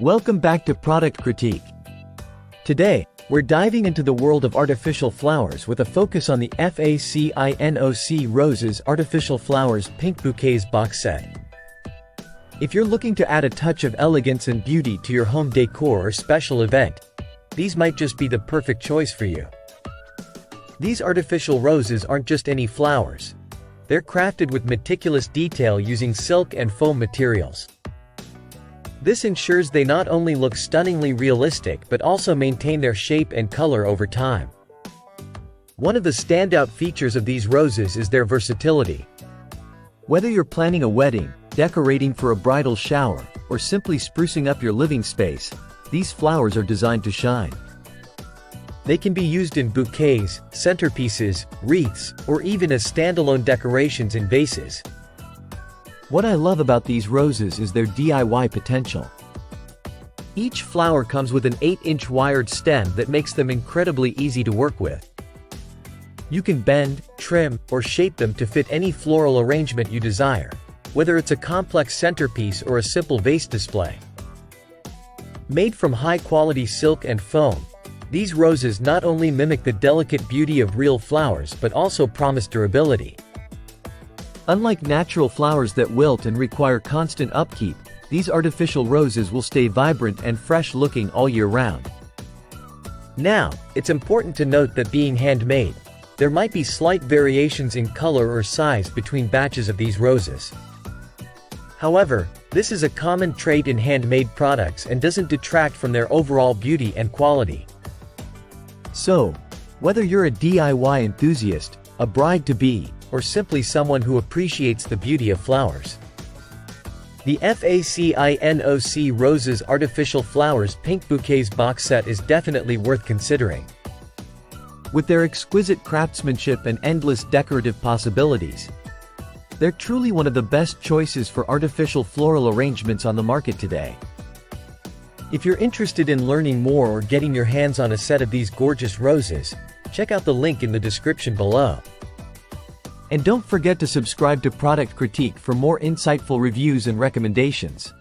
Welcome back to Product Critique. Today, we're diving into the world of artificial flowers with a focus on the FACINOC Roses Artificial Flowers Pink Bouquets box set. If you're looking to add a touch of elegance and beauty to your home decor or special event, these might just be the perfect choice for you. These artificial roses aren't just any flowers. They're crafted with meticulous detail using silk and foam materials. This ensures they not only look stunningly realistic but also maintain their shape and color over time. One of the standout features of these roses is their versatility. Whether you're planning a wedding, decorating for a bridal shower, or simply sprucing up your living space, these flowers are designed to shine. They can be used in bouquets, centerpieces, wreaths, or even as standalone decorations in vases. What I love about these roses is their DIY potential. Each flower comes with an 8-inch wired stem that makes them incredibly easy to work with. You can bend, trim, or shape them to fit any floral arrangement you desire, whether it's a complex centerpiece or a simple vase display. Made from high-quality silk and foam, these roses not only mimic the delicate beauty of real flowers but also promise durability. Unlike natural flowers that wilt and require constant upkeep, these artificial roses will stay vibrant and fresh-looking all year round. Now, it's important to note that being handmade, there might be slight variations in color or size between batches of these roses. However, this is a common trait in handmade products and doesn't detract from their overall beauty and quality. So, whether you're a DIY enthusiast, a bride-to-be, or simply someone who appreciates the beauty of flowers, the FACINOC Roses Artificial Flowers Pink Bouquets box set is definitely worth considering. With their exquisite craftsmanship and endless decorative possibilities, they're truly one of the best choices for artificial floral arrangements on the market today. If you're interested in learning more or getting your hands on a set of these gorgeous roses, check out the link in the description below. And don't forget to subscribe to Product Critique for more insightful reviews and recommendations.